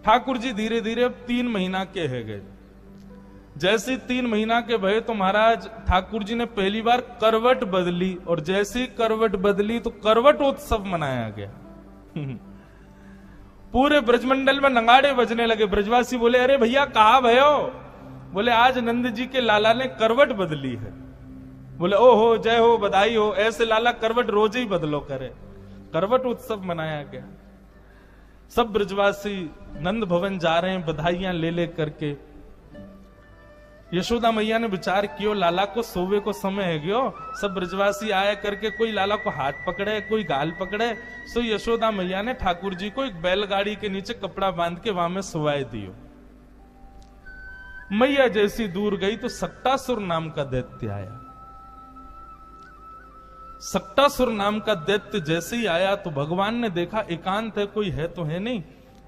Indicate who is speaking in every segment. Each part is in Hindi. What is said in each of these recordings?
Speaker 1: ठाकुर जी धीरे धीरे अब 3 महीना के है गए। जैसे 3 महीना के भये तो महाराज ठाकुर जी ने पहली बार करवट बदली, और जैसे ही करवट बदली तो करवट उत्सव मनाया गया। पूरे ब्रजमंडल में नगाड़े बजने लगे। ब्रजवासी बोले, अरे भैया कहाँ भयो? बोले, आज नंद जी के लाला ने करवट बदली है। बोले, ओ हो, जय हो, बधाई हो। ऐसे लाला करवट रोज ही बदलो करे। करवट उत्सव मनाया गया। सब ब्रजवासी नंद भवन जा रहे हैं बधाइयां ले ले करके। यशोदा मैया ने विचार कियो, लाला को सोवे को समय है गयो। सब ब्रजवासी आया करके, कोई लाला को हाथ पकड़े, कोई गाल पकड़े। सो यशोदा मैया ने ठाकुर जी को एक बैलगाड़ी के नीचे कपड़ा बांध के वहां में सुवाए दियो। मैया जैसी दूर गई तो सक्टासुर नाम का दैत्य आया। सक्टासुर नाम का दैत्य जैसे ही आया तो भगवान ने देखा एकांत है, कोई है तो है नहीं।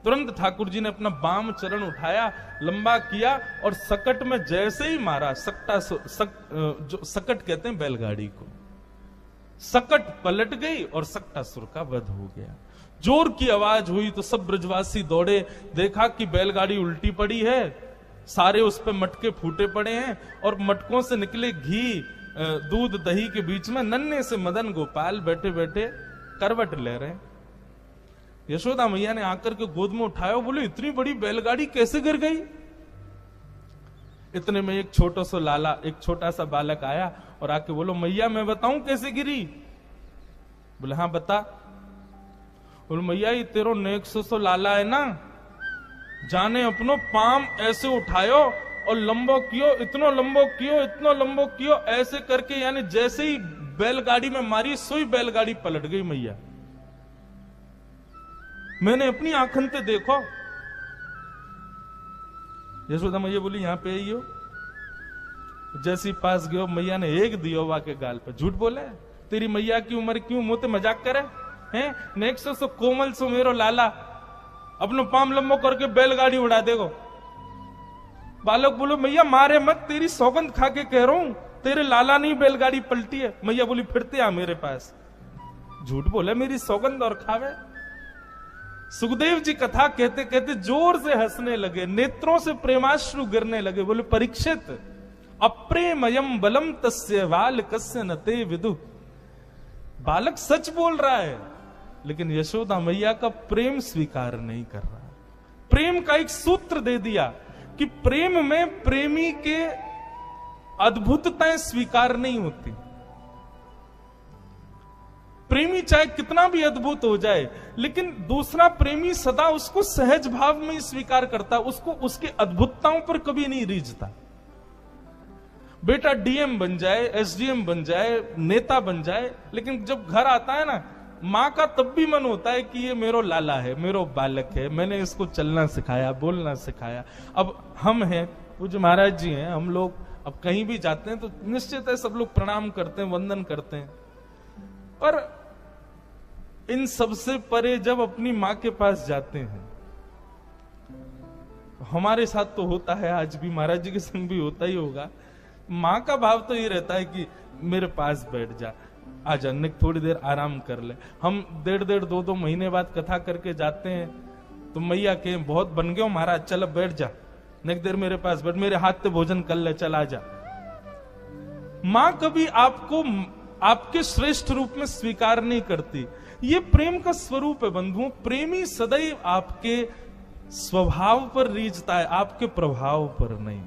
Speaker 1: तुरंत ठाकुर जी ने अपना बाम चरण उठाया, लंबा किया और सकट में जैसे ही मारा, जो सकट कहते हैं बैलगाड़ी को, सकट पलट गई और सक्टासुर का वध हो गया। जोर की आवाज हुई तो सब ब्रजवासी दौड़े, देखा कि बैलगाड़ी उल्टी पड़ी है, सारे उस पे मटके फूटे पड़े हैं और मटकों से निकले घी दूध दही के बीच में नन्हे से मदन गोपाल बैठे बैठे करवट ले रहे हैं। यशोदा मैया ने आकर के गोद में उठाया, बोले, इतनी बड़ी बैलगाड़ी कैसे गिर गई? इतने में एक छोटा सा लाला, एक छोटा सा बालक आया और आके बोलो, मैया मैं बताऊं कैसे गिरी? बोले, हाँ बता। बोले, मैया ये तेरो नेक्सो सो लाला है ना, जाने अपनो पाम ऐसे उठायो और लंबो कियो, इतनो लंबो कियो, इतनो लंबो कियो, ऐसे करके, यानी जैसे ही बैलगाड़ी में मारी सोई बैलगाड़ी पलट गई। मैया मैंने अपनी आंखन से देखो। यशोदा मैया बोली, यहां पे आई हो। जैसी पास गयो, मैया ने एक दियो वा के गाल पे। झूठ बोले, तेरी मैया की उम्र क्यों मुंह मजाक करे हैं? नेक्स्ट सो कोमल सो मेरो लाला, अपनो पाम लंबो करके बैलगाड़ी उड़ा देगो। बालक बोलो, मैया मारे मत, तेरी सौगंध खा के कह रहा हूं, तेरे लाला नहीं बैलगाड़ी पलटी है। मैया बोली, फिरते आ मेरे पास। झूठ बोले, मेरी सौगंध और खावे। सुखदेव जी कथा कहते कहते जोर से हंसने लगे, नेत्रों से प्रेमाश्रु गिरने लगे। बोले, परीक्षित अप्रेमयम बलम तस्य वाल कस्य नते विदु। बालक सच बोल रहा है, लेकिन यशोदा मैया का प्रेम स्वीकार नहीं कर रहा। प्रेम का एक सूत्र दे दिया कि प्रेम में प्रेमी के अद्भुतताएं स्वीकार नहीं होती। प्रेमी चाहे कितना भी अद्भुत हो जाए, लेकिन दूसरा प्रेमी सदा उसको सहज भाव में ही स्वीकार करता, उसको उसके अद्भुतताओं पर कभी नहीं रीझता। बेटा डीएम बन जाए, एसडीएम बन जाए, नेता बन जाए, लेकिन जब घर आता है ना, मां का तब भी मन होता है कि ये मेरो लाला है, मेरो बालक है, मैंने इसको चलना सिखाया, बोलना सिखाया। अब हम हैं, पूज्य महाराज जी हैं, हम लोग अब कहीं भी जाते हैं तो निश्चित है सब लोग प्रणाम करते हैं, वंदन करते हैं, पर इन सबसे परे जब अपनी मां के पास जाते हैं, हमारे साथ तो होता है, आज भी महाराज जी के संग भी होता ही होगा, मां का भाव तो ये रहता है कि मेरे पास बैठ जा, आजा, थोड़ी देर आराम कर ले। हम 1.5 2 महीने बाद कथा करके जाते हैं तो मैया के बहुत बन गए हो महाराज, चल अब बैठ जा, नेक देर मेरे पास बैठ, मेरे हाथ से भोजन कर ले, चल आजा। मां कभी आपको आपके श्रेष्ठ रूप में स्वीकार नहीं करती। ये प्रेम का स्वरूप है बंधुओं। प्रेमी सदैव आपके स्वभाव पर रीझता है, आपके प्रभाव पर नहीं।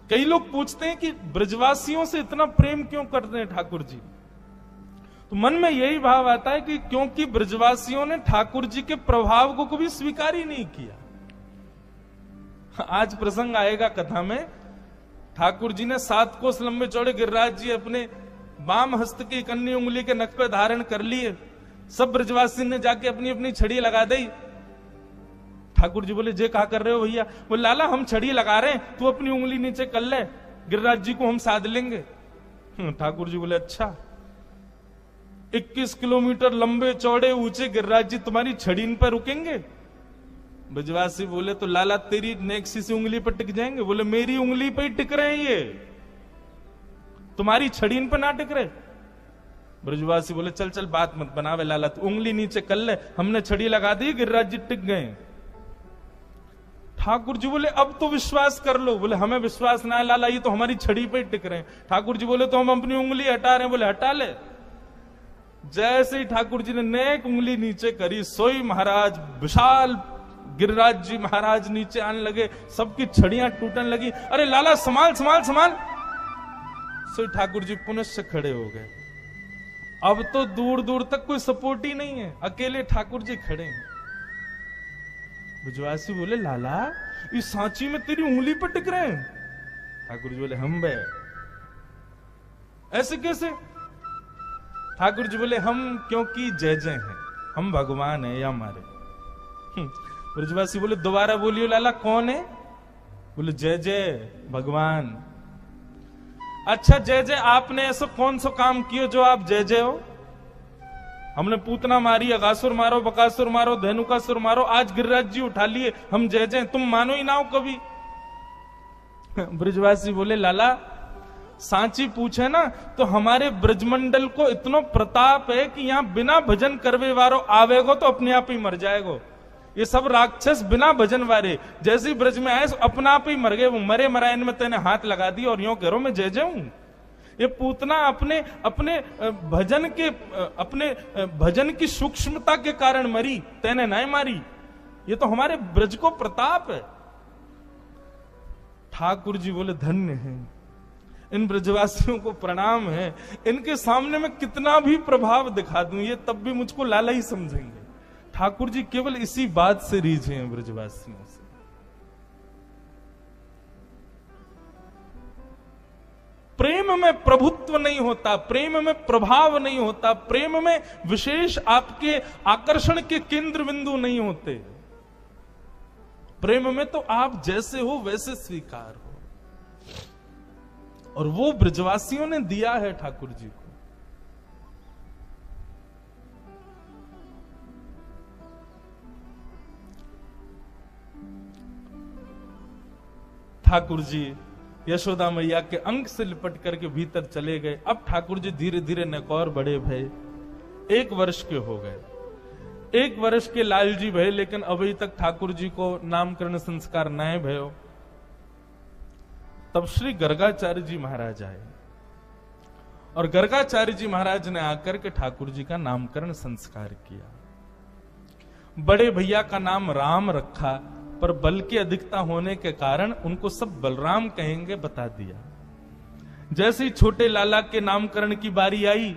Speaker 1: कई लोग पूछते हैं कि ब्रजवासियों से इतना प्रेम क्यों करते हैं ठाकुर जी, तो मन में यही भाव आता है कि क्योंकि ब्रजवासियों ने ठाकुर जी के प्रभाव को कभी स्वीकार ही नहीं किया। आज प्रसंग आएगा कथा में, ठाकुर जी ने 7 कोस लंबे चौड़े गिरिराज जी अपने वाम हस्त की कन्नी उंगली के नख पे धारण कर लिए। सब ब्रजवासी ने जाके अपनी अपनी छड़ी लगा दी। ठाकुर जी बोले, जे कहा कर रहे हो भैया? बोले, लाला हम छड़ी लगा रहे हैं, तू अपनी उंगली नीचे कर ले, गिरिराज जी को हम साध लेंगे। ठाकुर जी बोले, अच्छा 21 किलोमीटर लंबे चौड़े ऊंचे गिरिराज जी तुम्हारी छड़ी इन पर रुकेंगे? ब्रजवासी बोले, तो लाला तेरी नेक्सी सी उंगली पर टिक जाएंगे? बोले, मेरी उंगली पर ही टिक रहे हैं ये, तुम्हारी छड़ी इन पर ना टिक रहे। ब्रजवासी बोले चल चल बात मत बनावे लाला, तू उंगली नीचे कर ले, हमने छड़ी लगा दी, गिरिराज जी टिक गए। ठाकुर जी बोले अब तो विश्वास कर लो। बोले हमें विश्वास ना है लाला, ये तो हमारी छड़ी पे टिक रहे हैं। ठाकुर जी बोले तो हम अपनी उंगली हटा रहे हैं। बोले हटा ले। जैसे ही ठाकुर जी ने नेक उंगली नीचे करी, सोई महाराज विशाल गिरिराज जी महाराज नीचे आने लगे, सबकी छड़ियां टूटने लगी। अरे लाला संभाल संभाल संभाल। सोई ठाकुर जी पुनः से खड़े हो गए। अब तो दूर दूर तक कोई सपोर्ट ही नहीं है, अकेले ठाकुर जी खड़े हैं। ब्रजवासी बोले लाला इस सांची में तेरी उंगली पर टिक रहे हैं। ठाकुर जी बोले हम बे ऐसे कैसे? ठाकुर जी बोले हम क्योंकि जय जय हैं, हम भगवान है या हमारे। ब्रजवासी बोले दोबारा बोलियो लाला कौन है? बोले जय जय भगवान। अच्छा जय जय आपने ऐसा कौन सा काम किया जो आप जय जय हो? हमने पूतना मारी, अगासुर मारो, बकासुर मारो, धेनुकासुर मारो, आज गिरिराज जी उठा लिए, हम जय जय, तुम मानो ही ना हो कभी। ब्रजवासी बोले लाला सांची पूछे ना तो हमारे ब्रजमंडल को इतना प्रताप है कि यहां बिना भजन करवे वारो आवेगो तो अपने आप ही मर जाएगो। ये सब राक्षस बिना भजन वारे जैसे ही ब्रज में आए अपना आप ही मर गए। वो मरे मरायन में तेने हाथ लगा दी और यूं करो मैं जय जाऊं। ये पूतना अपने अपने भजन की सूक्ष्मता के कारण मरी, तेने नहीं मारी। ये तो हमारे ब्रज को प्रताप है। ठाकुर जी बोले धन्य है, इन ब्रजवासियों को प्रणाम है, इनके सामने मैं कितना भी प्रभाव दिखा दूं ये तब भी मुझको लाला ही समझेंगे। ठाकुर जी केवल इसी बात से रीझे हैं ब्रजवासियों से। प्रेम में प्रभुत्व नहीं होता, प्रेम में प्रभाव नहीं होता, प्रेम में विशेष आपके आकर्षण के केंद्र बिंदु नहीं होते। प्रेम में तो आप जैसे हो वैसे स्वीकार हो, और वो ब्रजवासियों ने दिया है ठाकुर जी को। ठाकुर जी यशोदा मैया के अंग से लिपट करके भीतर चले गए। अब ठाकुर जी धीरे धीरे नकौर बड़े भय, 1 वर्ष के हो गए। 1 वर्ष के लाल जी भय, लेकिन अभी तक ठाकुर जी को नामकरण संस्कार नए भयो। तब श्री गर्गाचार्य जी महाराज आए और गर्गाचार्य जी महाराज ने आकर के ठाकुर जी का नामकरण संस्कार किया। बड़े भैया का नाम राम रखा, पर बल की अधिकता होने के कारण उनको सब बलराम कहेंगे बता दिया। जैसे ही छोटे लाला के नामकरण की बारी आई,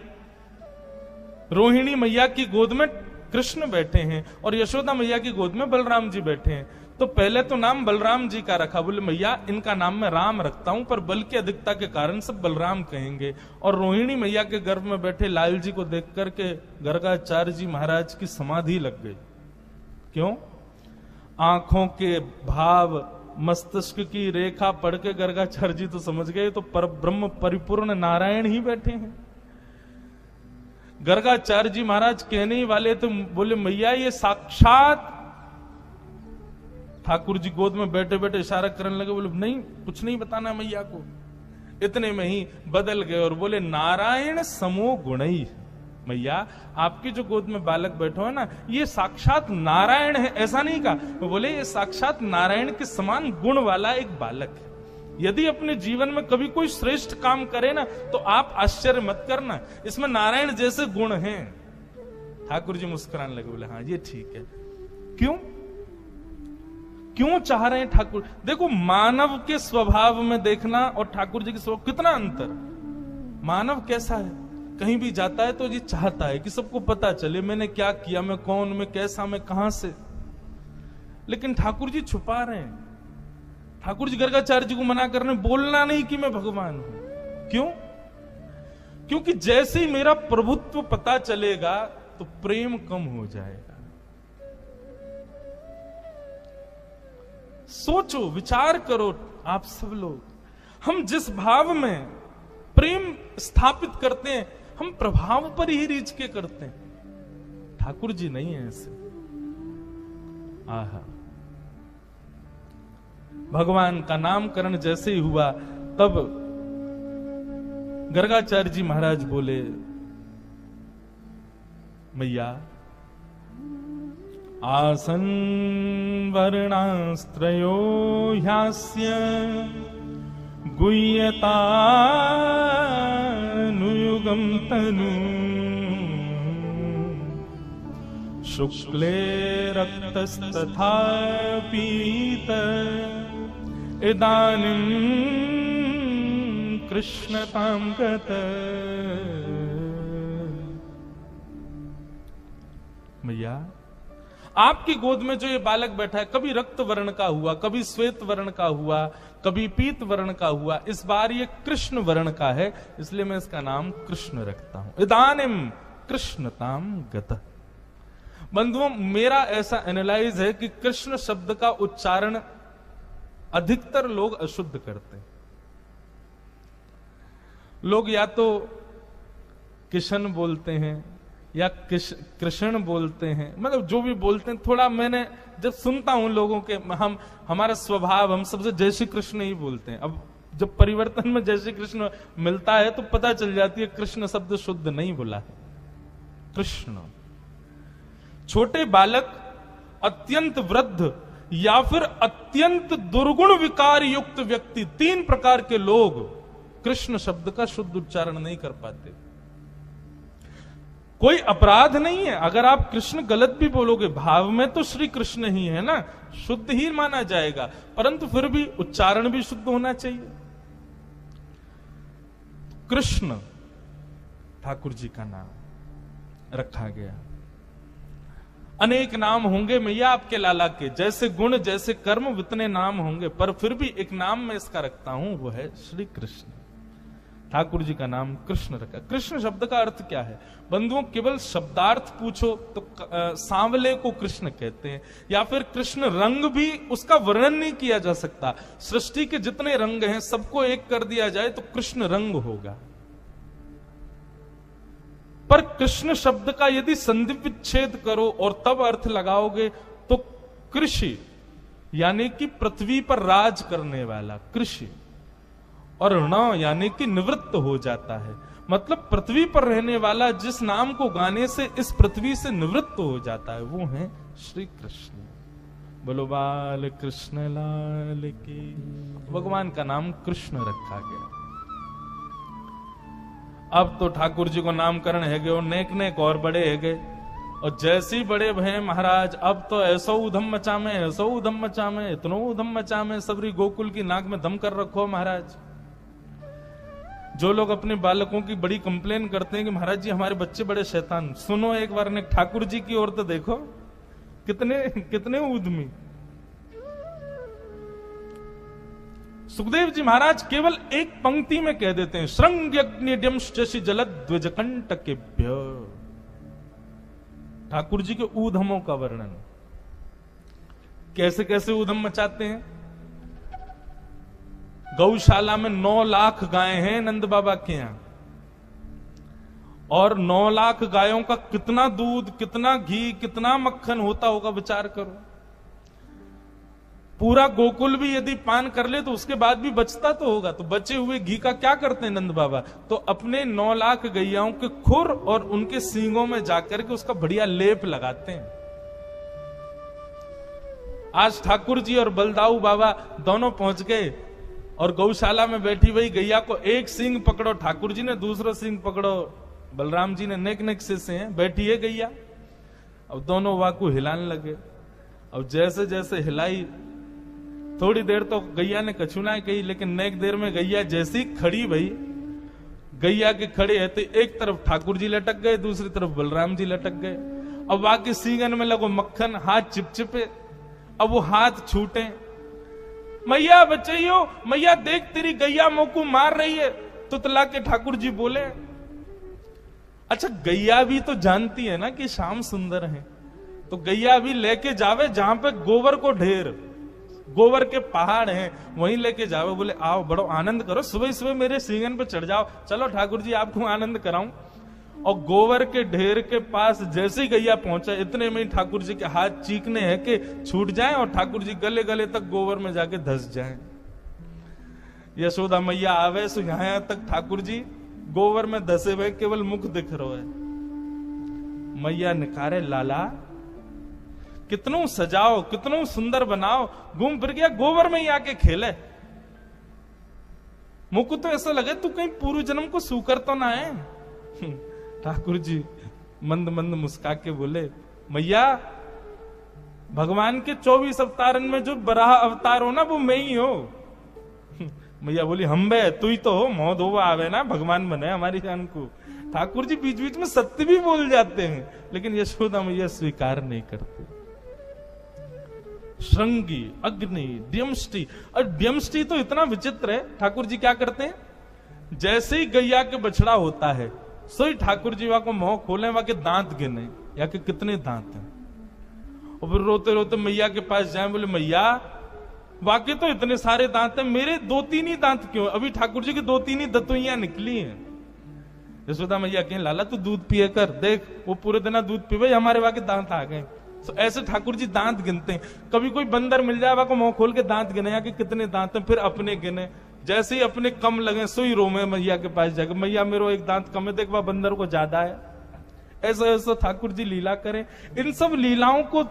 Speaker 1: रोहिणी मैया की गोद में कृष्ण बैठे हैं और यशोदा मैया की गोद में बलराम जी बैठे हैं। तो पहले तो नाम बलराम जी का रखा, बोले मैया इनका नाम मैं राम रखता हूं, पर बल की अधिकता के कारण सब बलराम कहेंगे। और रोहिणी मैया के गर्भ में बैठे लाल जी को देख करके गर्गाचार्य जी महाराज की समाधि लग गई। क्यों? आंखों के भाव, मस्तिष्क की रेखा पढ़ के गर्गाचार्य जी तो समझ गए तो पर ब्रह्म परिपूर्ण नारायण ही बैठे हैं। गर्गाचार्य जी महाराज कहने ही वाले तो बोले मैया ये साक्षात, ठाकुर जी गोद में बैठे बैठे इशारा करने लगे, बोले नहीं कुछ नहीं बताना मैया को। इतने में ही बदल गए और बोले नारायण समो गुणई। मैया आपकी जो गोद में बालक बैठो है ना, ये साक्षात नारायण है। ऐसा नहीं कहा, वो बोले ये साक्षात नारायण के समान गुण वाला एक बालक है। यदि अपने जीवन में कभी कोई श्रेष्ठ काम करे ना तो आप आश्चर्य मत करना, इसमें नारायण जैसे गुण हैं। ठाकुर जी मुस्कुराने लगे, बोले हाँ ये ठीक है। क्यों क्यों चाह रहे हैं ठाकुर? देखो मानव के स्वभाव में देखना और ठाकुर जी के स्वभाव कितना अंतर। मानव कैसा है, कहीं भी जाता है तो ये चाहता है कि सबको पता चले मैंने क्या किया, मैं कौन, मैं कैसा, मैं कहां से। लेकिन ठाकुर जी छुपा रहे हैं। ठाकुर जी गर्गाचार्य जी को मना कर रहे हैं, बोलना नहीं कि मैं भगवान हूं। क्यों? क्योंकि जैसे ही मेरा प्रभुत्व पता चलेगा तो प्रेम कम हो जाएगा। सोचो, विचार करो आप सब लोग, हम जिस भाव में प्रेम स्थापित करते हैं हम प्रभाव पर ही रीच के करते हैं। ठाकुर जी नहीं है ऐसे। आहा, भगवान का नामकरण जैसे ही हुआ तब गर्गाचार्य जी महाराज बोले मैया आसन वर्णास्त्रयो ह्यास्य गुह्यतानुयुगं तनु शुक्ले रक्तस्तथा पीत इदानीं कृष्णतां गत। मैया आपकी गोद में जो ये बालक बैठा है, कभी रक्त वर्ण का हुआ, कभी श्वेत वर्ण का हुआ, कभी पीत वर्ण का हुआ, इस बार ये कृष्ण वर्ण का है, इसलिए मैं इसका नाम कृष्ण रखता हूं। इदानीम कृष्णताम गतः। बंधुओं, मेरा ऐसा एनालाइज है कि कृष्ण शब्द का उच्चारण अधिकतर लोग अशुद्ध करते हैं। लोग या तो किशन बोलते हैं या कृष्ण बोलते हैं, मतलब जो भी बोलते हैं। थोड़ा मैंने जब सुनता हूं लोगों के, हमारा स्वभाव, हम सबसे जय श्री कृष्ण ही बोलते हैं। अब जब परिवर्तन में जय श्री कृष्ण मिलता है तो पता चल जाती है कृष्ण शब्द शुद्ध नहीं बोला है। कृष्ण। छोटे बालक, अत्यंत वृद्ध या फिर अत्यंत दुर्गुण विकार युक्त व्यक्ति, 3 प्रकार के लोग कृष्ण शब्द का शुद्ध उच्चारण नहीं कर पाते। कोई अपराध नहीं है अगर आप कृष्ण गलत भी बोलोगे, भाव में तो श्री कृष्ण ही है ना, शुद्ध ही माना जाएगा, परंतु फिर भी उच्चारण भी शुद्ध होना चाहिए। कृष्ण ठाकुर जी का नाम रखा गया। अनेक नाम होंगे मैया आपके लाला के, जैसे गुण जैसे कर्म उतने नाम होंगे, पर फिर भी एक नाम मैं इसका रखता हूं, वो है श्री कृष्ण। ठाकुर जी का नाम कृष्ण रखा। कृष्ण शब्द का अर्थ क्या है बंधुओं? केवल शब्दार्थ पूछो तो सांवले को कृष्ण कहते हैं, या फिर कृष्ण रंग भी उसका वर्णन नहीं किया जा सकता। सृष्टि के जितने रंग हैं सबको एक कर दिया जाए तो कृष्ण रंग होगा। पर कृष्ण शब्द का यदि संधि विच्छेद करो और तब अर्थ लगाओगे तो कृषि, यानी कि पृथ्वी पर राज करने वाला कृषि, और न यानी कि निवृत्त हो जाता है, मतलब पृथ्वी पर रहने वाला जिस नाम को गाने से इस पृथ्वी से निवृत्त हो जाता है, वो है श्री कृष्ण। बोलो बाल कृष्ण लाल की। भगवान का नाम कृष्ण रखा गया। अब तो ठाकुर जी को नामकरण है गए और नेक नेक और बड़े है गए, और जैसे ही बड़े भय महाराज अब तो ऐसो उधम मचा में, ऐसो उधम मचा में, इतनो उधम मचा में, सबरी गोकुल की नाक में दम कर रखो महाराज। जो लोग अपने बालकों की बड़ी कंप्लेन करते हैं कि महाराज जी हमारे बच्चे बड़े शैतान, सुनो एक बार ने ठाकुर जी की ओर तो देखो, कितने कितने उद्यमी। सुखदेव जी महाराज केवल एक पंक्ति में कह देते हैं, श्रृंग्यग्निड्यम शशि जलद्विजकंटकेभ्य। ठाकुर जी के ऊधमों का वर्णन, कैसे कैसे ऊधम मचाते हैं। गौशाला में 9 लाख गायें हैं नंद बाबा के यहां, और 9 लाख गायों का कितना दूध, कितना घी, कितना मक्खन होता होगा, विचार करो। पूरा गोकुल भी यदि पान कर ले तो उसके बाद भी बचता तो होगा, तो बचे हुए घी का क्या करते हैं नंद बाबा? तो अपने 9 लाख गैयाओं के खुर और उनके सींगों में जाकर के उसका बढ़िया लेप लगाते हैं। आज ठाकुर जी और बलदाऊ बाबा दोनों पहुंच गए और गौशाला में बैठी हुई गैया को एक सींग पकड़ो ठाकुर जी ने, दूसरा सींग पकड़ो बलराम जी ने, नेक नेक से हैं, बैठी है गैया। अब दोनों वाकू हिलाने लगे। अब जैसे जैसे हिलाई, थोड़ी देर तो गैया ने कछुनाएं कही, लेकिन नेक देर में गैया जैसी खड़ी भई, गैया के खड़े है तो एक तरफ ठाकुर जी लटक गए, दूसरी तरफ बलराम जी लटक गए। अब वाकई सींगन में लगो मक्खन, हाथ चिपचिपे। अब वो हाथ छूटे, मैया बचाइयो, मैया देख तेरी गैया मोकू मार रही है। तुतला के ठाकुर जी बोले, अच्छा गैया भी तो जानती है ना कि श्याम सुंदर है, तो गैया भी लेके जावे जहां पे गोबर को ढेर, गोबर के पहाड़ हैं, वहीं लेके जावे। बोले आओ बड़ो आनंद करो, सुबह सुबह मेरे सींगन पे चढ़ जाओ, चलो ठाकुर जी आपको आनंद कराऊं। और गोबर के ढेर के पास जैसे ही गैया पहुंचा, इतने में ठाकुर जी के हाथ चीखने हैं कि छूट जाएं और ठाकुर जी गले गले तक गोबर में जाके धस जाएं। यशोदा मैया आवे सो यहां तक ठाकुर जी गोबर में धसे हुए केवल मुख दिख रहा है। मैया निकारे लाला कितनों सजाओ, कितनों सुंदर बनाओ, घूम फिर गया गोबर में ही आके खेले। मुझको तो ऐसा लगे तू कहीं पूर्व जन्म को सूकर तो ना है। ठाकुर जी मंद मंद मुस्का के बोले, मैया भगवान के 24 अवतारन में जो बराह अवतार हो ना वो मैं ही हो। मैया बोली, हम बे तू ही तो हो, मोह धोवा आवे ना भगवान बने हमारी जान को। ठाकुर जी बीच बीच में सत्य भी बोल जाते हैं, लेकिन यशोदा मैया स्वीकार नहीं करते। श्रृंगी, अग्नि, द्यमष्टि, और द्यमष्टि तो इतना विचित्र है। ठाकुर जी क्या करते हैं, जैसे ही गैया के बछड़ा होता है सोई ठाकुर जी वहां को मुंह खोले, वहां के दांत गिने या के कितने दांत हैं, और फिर रोते रोते मैया के पास जाए, बोले मैया वाकई तो इतने सारे दांत हैं, मेरे 2-3 ही दांत क्यों? अभी ठाकुर जी की 2-3 ही दतुइयां निकली हैं। यशोदा मैया कहें, लाला तू दूध पिए कर, देख वो पूरे दिन दूध पीवे, हमारे वहां के दांत आ गए। तो ऐसे ठाकुर जी दांत गिनते हैं। कभी कोई बंदर मिल जाए, को मुंह खोल के दांत गिने या कि कितने दांत हैं, फिर अपने गिने, जैसे ही अपने कम लगे सोई रोमे मैया के पास जाकर, मैया मेरे एक दांत कम है, देख वह बंदर को ज्यादा है। ऐसा ऐसा ठाकुर जी लीला करें। इन सब लीलाओं को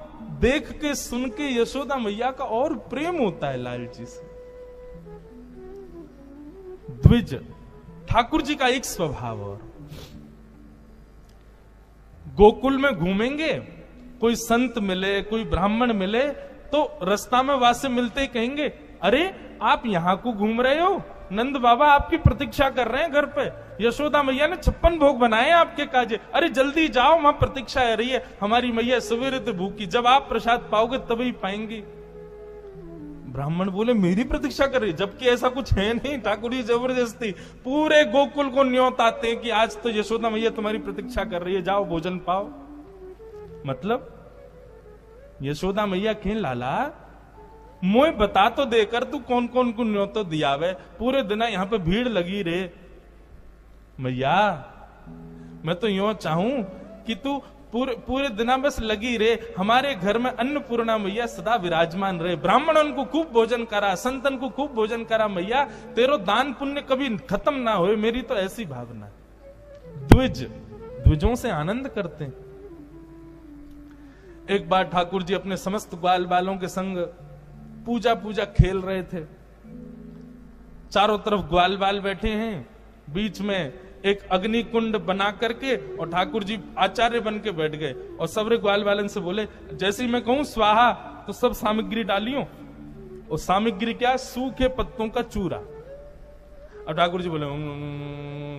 Speaker 1: देख के सुन के यशोदा मैया का और प्रेम होता है लाल जी से। द्विज ठाकुर जी का एक स्वभाव, और गोकुल में घूमेंगे, कोई संत मिले, कोई ब्राह्मण मिले, तो रास्ता में वहां से मिलते ही कहेंगे, अरे आप यहां को घूम रहे हो, नंद बाबा आपकी प्रतीक्षा कर रहे हैं घर पे, यशोदा मैया ने 56 भोग बनाए आपके काजे, अरे जल्दी जाओ वहां प्रतीक्षा है रही है, हमारी मैया सवेरे तो भूखी, जब आप प्रसाद पाओगे तभी पाएंगी। ब्राह्मण बोले, मेरी प्रतीक्षा कर रही, जबकि ऐसा कुछ है नहीं। ठाकुर जी जबरदस्ती पूरे गोकुल को न्योत आते हैं कि आज तो यशोदा मैया तुम्हारी प्रतीक्षा कर रही है, जाओ भोजन पाओ। मतलब यशोदा मैया कहें, लाला मोए बता तो देकर तू कौन कौन को न्योतो दियावे, पूरे दिन यहाँ पे भीड़ लगी रे। मैया मैं तो यूं चाहूं कि तू पूरे दिन बस लगी रे, हमारे घर में अन्नपूर्णा मैया सदा विराजमान रहे, ब्राह्मणों को खूब भोजन करा, संतन को खूब भोजन करा, मैया तेरो दान पुण्य कभी खत्म ना हो, मेरी तो ऐसी भावना। द्विज द्विजों से आनंद करते हैं। एक बार ठाकुर जी अपने समस्त ग्वाल बालों के संग पूजा खेल रहे थे। चारों तरफ ग्वाल बाल बैठे हैं, बीच में एक अग्नि कुंड बना करके, और ठाकुर जी आचार्य बन के बैठ गए, और सबरे ग्वाल बालन से बोले, जैसे ही मैं कहूं स्वाहा तो सब सामग्री डालियो, और सामग्री क्या, सूखे पत्तों का चूरा। अब ठाकुर जी बोले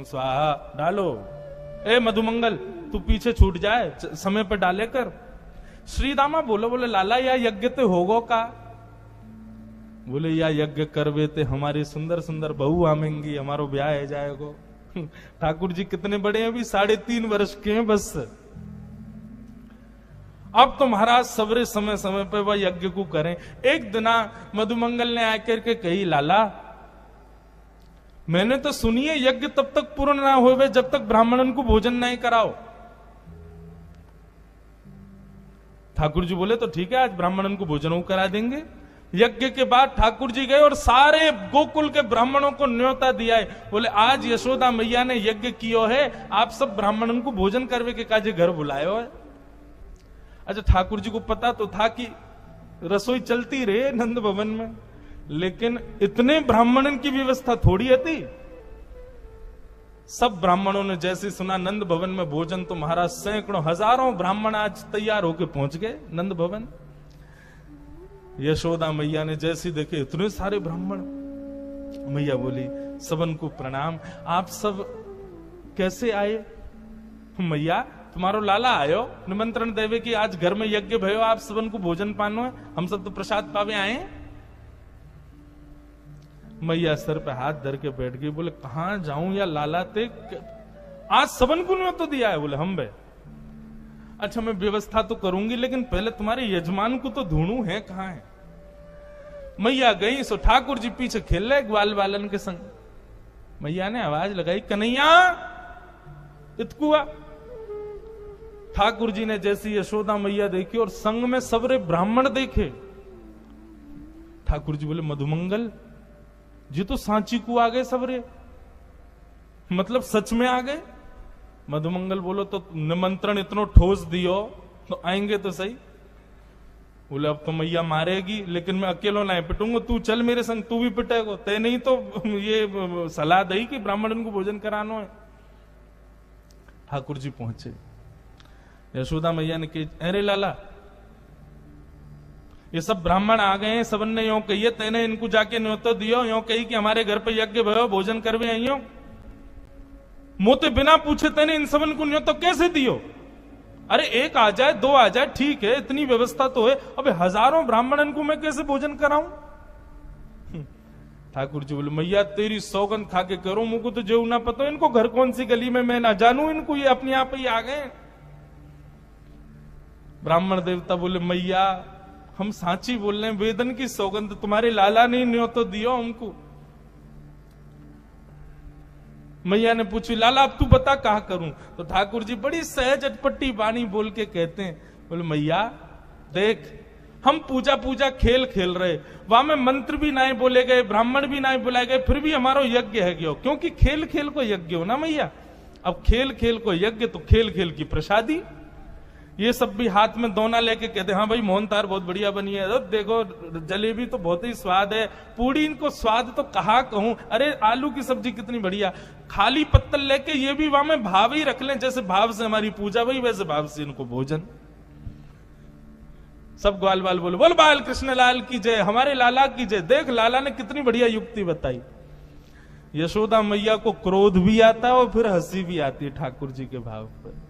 Speaker 1: स्वाहा डालो, ए मधुमंगल तू पीछे छूट जाए, समय पर डाले कर। श्रीदामा बोले लाला या यज्ञ ते होगो का? बोले या यज्ञ करवे ते हमारी सुंदर सुंदर बहू आमेंगी, हमारो ब्याह है जाएगो। ठाकुर जी कितने बड़े हैं, अभी 3.5 वर्ष के हैं बस। अब तो महाराज सवरे समय समय पे वह यज्ञ को करें। एक दिना मधुमंगल ने आकर के कही, लाला मैंने तो सुनिए यज्ञ तब तक पूर्ण ना होवे जब तक ब्राह्मणन को भोजन नहीं कराओ। ठाकुर जी बोले तो ठीक है, आज ब्राह्मणन को भोजन करा देंगे। यज्ञ के बाद ठाकुर जी गए और सारे गोकुल के ब्राह्मणों को न्योता दिया है। बोले आज यशोदा मैया ने यज्ञ कियो है, आप सब ब्राह्मणों को भोजन करवे के काजे घर बुलायो है। अच्छा ठाकुर जी को पता तो था कि रसोई चलती रहे नंद भवन में, लेकिन इतने ब्राह्मणन की व्यवस्था थोड़ी थी। सब ब्राह्मणों ने जैसे सुना नंद भवन में भोजन, तो महाराज सैकड़ों हजारों ब्राह्मण आज तैयार होकर पहुंच गए नंद भवन। यशोदा मैया ने जैसे देखे इतने सारे ब्राह्मण, मैया बोली सबन को प्रणाम, आप सब कैसे आए? मैया तुम्हारो लाला आयो निमंत्रण देवे कि आज घर में यज्ञ भयो, आप सबन को भोजन पानो है, हम सब तो प्रसाद पावे आए। मैया सर पे हाथ धर के बैठ गई, बोले कहां जाऊं या लाला ते, आज सबन को तो दिया है। बोले हम बे, अच्छा मैं व्यवस्था तो करूंगी, लेकिन पहले तुम्हारे यजमान को तो ढूंढूं है कहां है। मैया गई सो ठाकुर जी पीछे खेल रहे ग्वाल बालन के संग। मैया ने आवाज लगाई, कन्हैया इतकुआ। ठाकुर जी ने जैसी यशोदा मैया देखी और संग में सबरे ब्राह्मण देखे, ठाकुर जी बोले मधुमंगल जी तो सांची को आ गए सबरे, मतलब सच में आ गए। मधुमंगल बोलो तो निमंत्रण इतनो ठोस दियो तो आएंगे तो सही। बोले अब तो मैया मारेगी, लेकिन मैं अकेलो ना पिटूंगा, तू चल मेरे संग, तू भी पिटेगो, ते नहीं तो ये सलाह दई कि ब्राह्मण को भोजन करानो है। ठाकुर जी पहुंचे, यशोदा मैया ने कही, अरे लाला ये सब ब्राह्मण आ गए हैं, सबन ने यो कही, तेने इनको जाके न्योतो दियो, यो कही कि हमारे घर पे यज्ञ भयो, भोजन करवे आइयो, मोते बिना पूछे तेने इन सबन को न्योतो कैसे दियो? अरे एक आ जाए, दो आ जाए, ठीक है, इतनी व्यवस्था तो है, अबे हजारों ब्राह्मणन को मैं कैसे भोजन कराऊं? ठाकुर जी बोले, मैया तेरी सौगंध खा के करो, मुझको तो जो ना पता इनको घर कौन सी गली में, मैं ना जानू इनको, ये अपने आप ही आ गए। ब्राह्मण देवता बोले, मैया हम सांची बोल रहे हैं, वेदन की सौगंध, तुम्हारे लाला ने न्योतो दियो हमको। मैया ने पूछी, लाला अब तू बता कहा करूं? तो ठाकुर जी बड़ी सहज अटपटी वाणी बोल के कहते हैं, बोले मैया देख, हम पूजा पूजा खेल खेल रहे, वहां में मंत्र भी नहीं बोले गए, ब्राह्मण भी नहीं बुलाए गए, फिर भी हमारा यज्ञ है गयो, क्योंकि खेल खेल को यज्ञ हो ना मैया। अब खेल खेल को यज्ञ तो खेल खेल की प्रसादी। ये सब भी हाथ में दोना लेके कहते, हाँ भाई मोहन तार बहुत बढ़िया बनी है, देखो जलेबी तो बहुत ही स्वाद है, पूड़ी इनको स्वाद तो कहा कहूं, अरे आलू की सब्जी कितनी बढ़िया। खाली पत्तल लेके ये भी वहां में भाव ही रख लें, जैसे भाव से हमारी पूजा भाई वैसे भाव से इनको भोजन। सब ग्वाल बाल बोलो, बोल बाल कृष्ण लाल की जय, हमारे लाला की जय। देख लाला ने कितनी बढ़िया युक्ति बताई। यशोदा मैया को क्रोध भी आता है और फिर हंसी भी आती है ठाकुर जी के भाव पर।